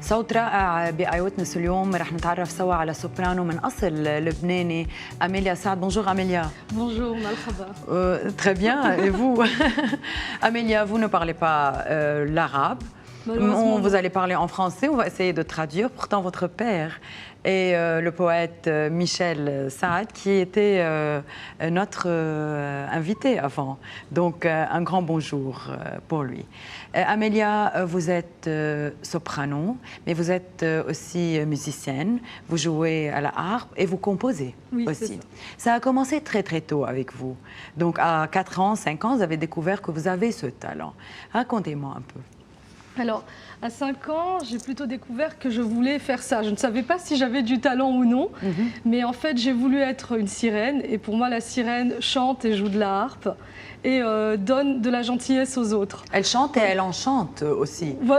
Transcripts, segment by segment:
صوت رائع بآي ويتنس. اليوم رح نتعرف سوا على سوبرانو من أصل لبناني، أميليا سعد. Bonjour Amélia. Bonjour, مرحبا. Très bien, et vous? Amélia, vous ne parlez pas l'arabe. Vous allez parler en français, on va essayer de traduire. Pourtant, votre père est le poète Michel Saad, qui était notre invité avant. Donc, un grand bonjour pour lui. Amélia, vous êtes soprano, mais vous êtes aussi musicienne. Vous jouez à la harpe et vous composez aussi. Ça a commencé très très tôt avec vous. Donc, à 4 ans, 5 ans, vous avez découvert que vous avez ce talent. Racontez-moi un peu. Alors, à 5 ans, j'ai plutôt découvert que je voulais faire ça. Je ne savais pas si j'avais du talent ou non, mais en fait, j'ai voulu être une sirène. Et pour moi, la sirène chante et joue de la harpe et donne de la gentillesse aux autres. Elle chante et elle enchante aussi. Oui.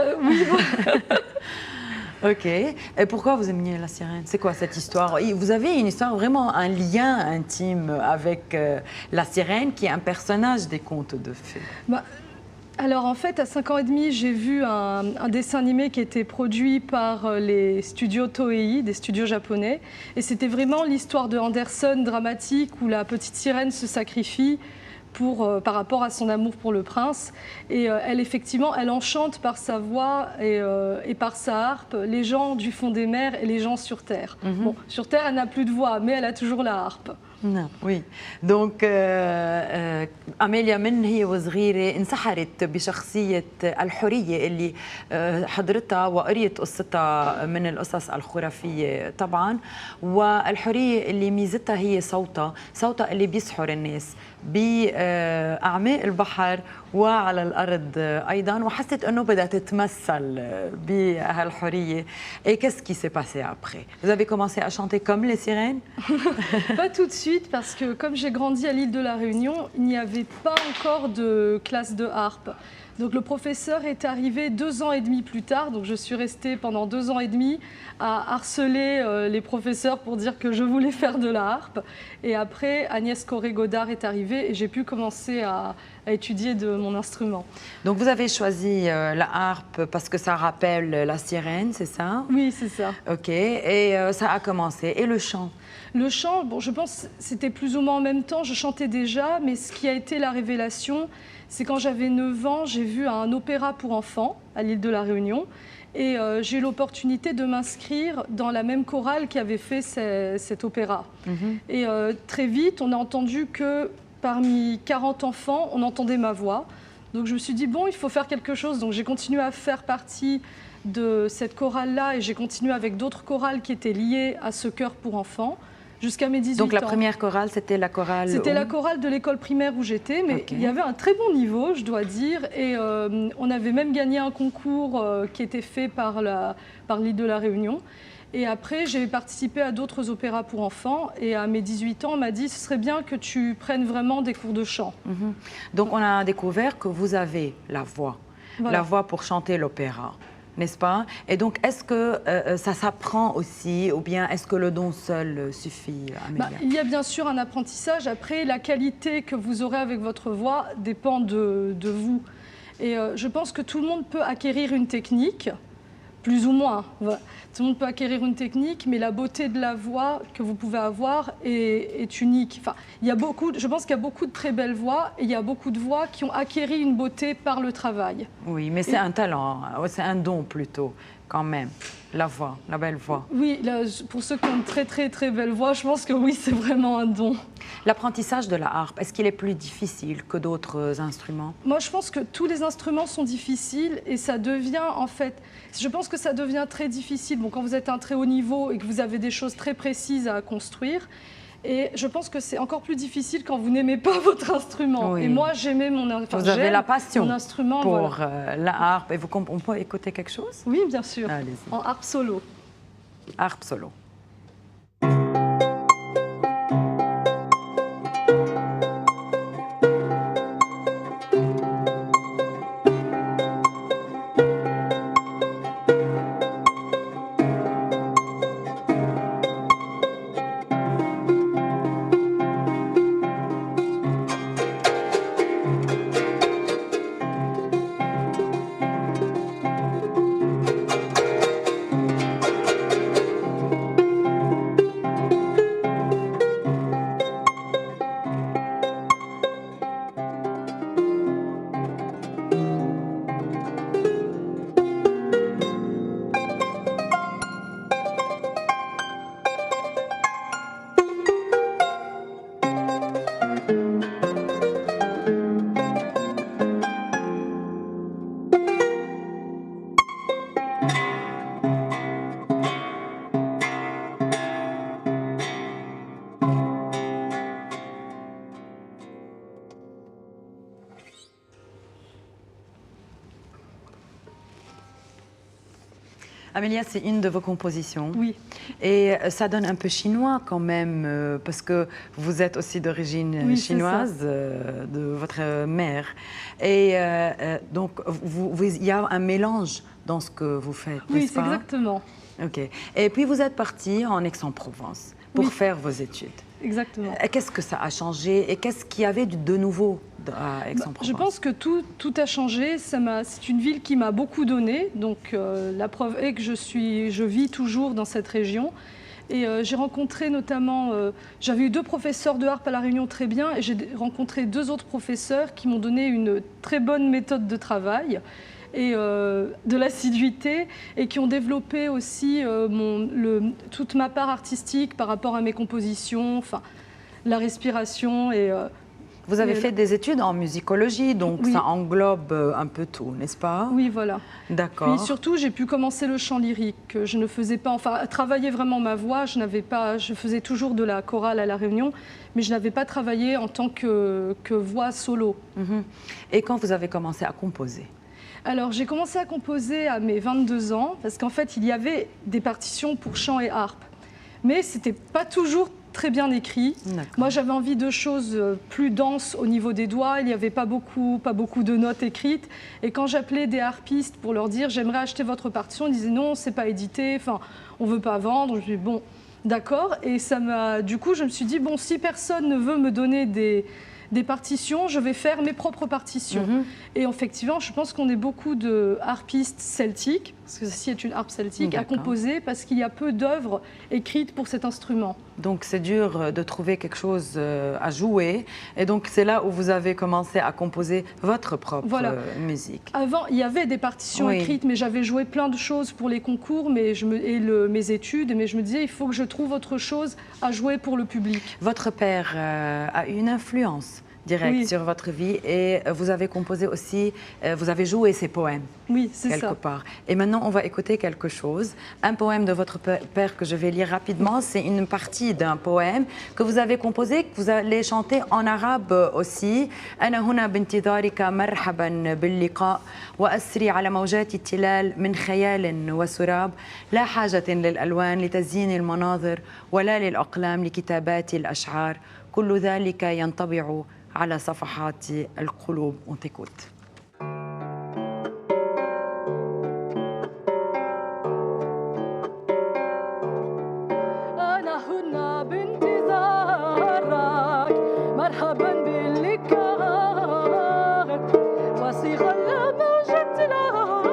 Ok. Et pourquoi vous aimiez la sirène? C'est quoi cette histoire? Vous avez une histoire, vraiment un lien intime avec la sirène, qui est un personnage des contes de fées. Alors en fait, à 5 ans et demi, j'ai vu un dessin animé qui était produit par les studios Toei, des studios japonais. Et c'était vraiment l'histoire de Andersen dramatique où la petite sirène se sacrifie par rapport à son amour pour le prince. Et elle, effectivement, elle enchante par sa voix et par sa harpe les gens du fond des mers et les gens sur Terre. Bon, sur Terre, elle n'a plus de voix, mais elle a toujours la harpe. Oui. Donc أميليا من هي وصغيرة انسحرت بشخصية الحورية اللي حضرتها وقريت قصتها من القصص الخرافية طبعا، والحورية اللي ميزتها هي صوتها اللي بيسحر الناس بأعماق البحر وعلى الأرض أيضا، وحست أنه بدها تتمثل بهالحورية. Et qu'est-ce qui s'est passé après? Vous avez commencé à chanter comme les sirènes? Pas tout de suite, parce que comme j'ai grandi à l'île de la Réunion, il n'y avait pas encore de classe de harpe. Donc le professeur est arrivé 2 ans et demi plus tard, donc je suis restée pendant 2 ans et demi à harceler les professeurs pour dire que je voulais faire de la harpe. Et après, Agnès Corré-Godard est arrivée et j'ai pu commencer à étudier de mon instrument. Donc vous avez choisi la harpe parce que ça rappelle la sirène, c'est ça? Oui, c'est ça. Ok, et ça a commencé. Et le chant? Le chant, bon, je pense que c'était plus ou moins en même temps, je chantais déjà, mais ce qui a été la révélation, c'est quand j'avais 9 ans, j'ai vu un opéra pour enfants à l'île de la Réunion et j'ai eu l'opportunité de m'inscrire dans la même chorale qui avait fait cet opéra. Et très vite, on a entendu que parmi 40 enfants, on entendait ma voix. Donc je me suis dit, bon, il faut faire quelque chose. Donc j'ai continué à faire partie de cette chorale-là et j'ai continué avec d'autres chorales qui étaient liées à ce chœur pour enfants. Jusqu'à mes 18 ans. Donc la première chorale, c'était la chorale? C'était la chorale de l'école primaire où j'étais, mais il y avait un très bon niveau, je dois dire, et on avait même gagné un concours qui était fait par l'île de la Réunion. Et après, j'ai participé à d'autres opéras pour enfants, et à mes 18 ans, on m'a dit, ce serait bien que tu prennes vraiment des cours de chant. Donc on a découvert que vous avez la voix, la voix pour chanter l'opéra. N'est-ce pas? Et donc, est-ce que ça s'apprend aussi, ou bien est-ce que le don seul suffit, Amélia? Il y a bien sûr un apprentissage. Après, la qualité que vous aurez avec votre voix dépend de vous. Et je pense que tout le monde peut acquérir une technique, plus ou moins. Tout le monde peut acquérir une technique, mais la beauté de la voix que vous pouvez avoir est unique. Enfin, je pense qu'il y a beaucoup de très belles voix et il y a beaucoup de voix qui ont acquéri une beauté par le travail. Oui, mais c'est un talent, c'est un don plutôt, quand même, la voix, la belle voix. Oui, pour ceux qui ont une très très très belle voix, je pense que oui, c'est vraiment un don. L'apprentissage de la harpe, est-ce qu'il est plus difficile que d'autres instruments? Moi, je pense que tous les instruments sont difficiles et ça devient, en fait, je pense que ça devient très difficile quand vous êtes à un très haut niveau et que vous avez des choses très précises à construire. Et je pense que c'est encore plus difficile quand vous n'aimez pas votre instrument. Oui. Et moi, j'aimais mon instrument. Vous avez la passion mon instrument, pour la harpe. Et on peut écouter quelque chose? Oui, bien sûr. Allez-y. En harpe solo. Harpe solo. Amélia, c'est une de vos compositions. Oui. Et ça donne un peu chinois quand même, parce que vous êtes aussi d'origine chinoise, de votre mère. Et donc, il y a un mélange dans ce que vous faites, oui, n'est-ce pas? Oui, c'est exactement. OK. Et puis, vous êtes partie en Aix-en-Provence pour faire vos études. Exactement. Qu'est-ce que ça a changé et qu'est-ce qu'il y avait de nouveau à Aix-en-Provence? Je pense que tout a changé. C'est une ville qui m'a beaucoup donné. Donc la preuve est que je vis toujours dans cette région. Et j'ai rencontré notamment, j'avais eu 2 professeurs de harpe à La Réunion très bien, et j'ai rencontré 2 autres professeurs qui m'ont donné une très bonne méthode de travail et de l'assiduité, et qui ont développé aussi toute ma part artistique par rapport à mes compositions, enfin, la respiration. Et, vous avez fait des études en musicologie, donc ça englobe un peu tout, n'est-ce pas? Oui, voilà. D'accord. Puis surtout, j'ai pu commencer le chant lyrique. Je ne faisais pas, enfin, travailler vraiment ma voix. Je faisais toujours de la chorale à La Réunion, mais je n'avais pas travaillé en tant que voix solo. Et quand vous avez commencé à composer? Alors, j'ai commencé à composer à mes 22 ans, parce qu'en fait, il y avait des partitions pour chant et harpe. Mais ce n'était pas toujours très bien écrit. Moi, j'avais envie de choses plus denses au niveau des doigts. Il n'y avait pas beaucoup de notes écrites. Et quand j'appelais des harpistes pour leur dire « j'aimerais acheter votre partition », ils disaient « non, c'est pas édité, enfin, on ne veut pas vendre ». Je dis « bon, d'accord ». Et du coup, je me suis dit « bon, si personne ne veut me donner des partitions, je vais faire mes propres partitions. Et effectivement, je pense qu'on est beaucoup de harpistes celtiques, parce que ceci est une harpe celtique, à composer, parce qu'il y a peu d'œuvres écrites pour cet instrument. Donc c'est dur de trouver quelque chose à jouer, et donc c'est là où vous avez commencé à composer votre propre musique. Avant, il y avait des partitions écrites, mais j'avais joué plein de choses pour les concours mes études, mais je me disais, il faut que je trouve autre chose à jouer pour le public. Votre père a une influence directe sur votre vie, et vous avez composé aussi, vous avez joué ses poèmes. Oui, c'est ça. Quelque part. Et maintenant, on va écouter quelque chose. Un poème de votre père que je vais lire rapidement. C'est une partie d'un poème que vous avez composé, que vous allez chanter en arabe aussi. أنا هنا بانتظارك مرحبا باللقاء وأسري على موجات التلال من خيال وسراب لا حاجة للألوان لتزيين المناظر ولا للأقلام لكتابات الأشعار كل ذلك ينطبع على صفحات القلوب. On t'écoute. مرحبا باللقاء وصيغ الموجة التلال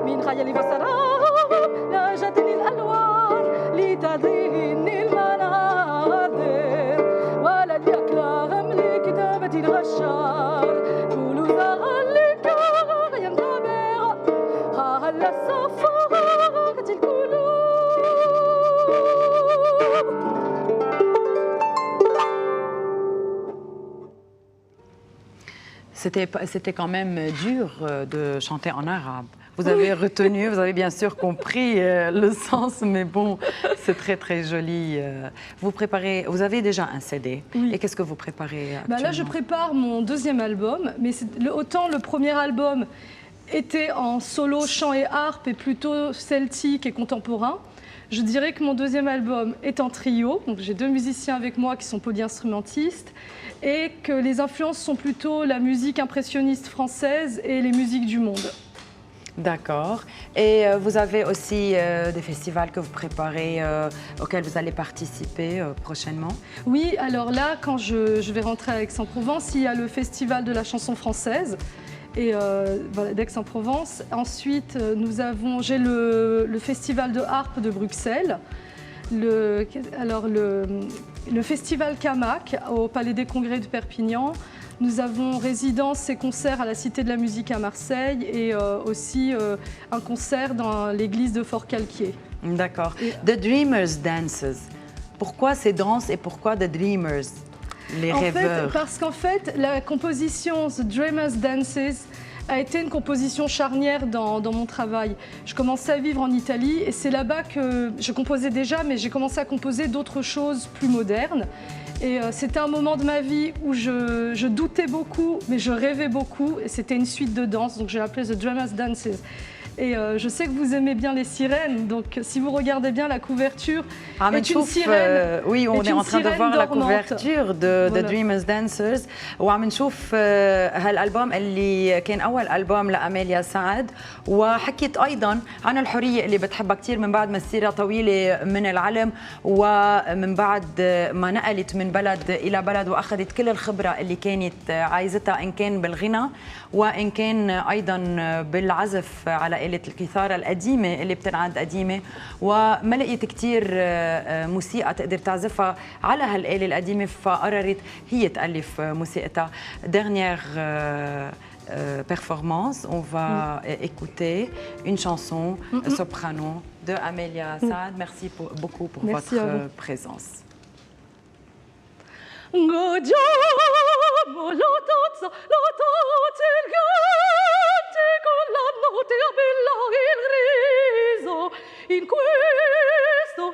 من خيالي وسراب لا جتني الألوان لتزين المناظر ولا لأقلام لكتابة الغشار كل ذلك ينطبع على صفحات القلوب. C'était quand même dur de chanter en arabe. Vous avez retenu, vous avez bien sûr compris le sens, mais bon, c'est très très joli. Vous avez déjà un CD. Et qu'est-ce que vous préparez actuellement? Là, je prépare mon 2e album, mais autant le premier album était en solo, chant et harpe, et plutôt celtique et contemporain. Je dirais que mon 2e album est en trio, donc j'ai 2 musiciens avec moi qui sont polyinstrumentistes, et que les influences sont plutôt la musique impressionniste française et les musiques du monde. D'accord. Et vous avez aussi des festivals que vous préparez, auxquels vous allez participer prochainement? Oui, alors là, quand je vais rentrer à Aix-en-Provence, il y a le festival de la chanson française d'Aix-en-Provence. Ensuite, j'ai le festival de harpe de Bruxelles, le festival Camac au Palais des Congrès de Perpignan. Nous avons résidence et concerts à la Cité de la Musique à Marseille, et aussi un concert dans l'église de Fort-Calquier. D'accord. The Dreamers Dances. Pourquoi ces danses et pourquoi The Dreamers? Les rêveurs. Parce qu'en fait, la composition The Dreamers Dances a été une composition charnière dans mon travail. Je commençais à vivre en Italie, et c'est là-bas que je composais déjà, mais j'ai commencé à composer d'autres choses plus modernes. Et c'était un moment de ma vie où je doutais beaucoup, mais je rêvais beaucoup, et c'était une suite de danse, donc j'ai appelé The Dreamers Dances. Et je sais que vous aimez bien les sirènes, donc si vous regardez bien la couverture, est une sirène. Oui, on est en train de voir la couverture de Dreamers Dancers. وعم نشوف هالالبوم اللي كان اول البوم لاميليا سعد، وحكيت ايضا عن الحريه اللي بتحبها كثير من بعد مسيره طويله من العلم، ومن بعد ما نقلت من بلد الى بلد واخذت كل الخبره اللي كانت عايزتها ان كان بالغنى وان كان ايضا بالعزف على آلة الكيثارة القديمة اللي بتنعد قديمة، وما لقيت كثير موسيقى تقدر تعزفها على هالآلة القديمة، فقررت هي تألف موسيقتها. Dernière performance, on va écouter une chanson soprano de Amelia Saad. Merci beaucoup pour votre présence. Godiamo la tazza elegante con la notte a bella il riso in questo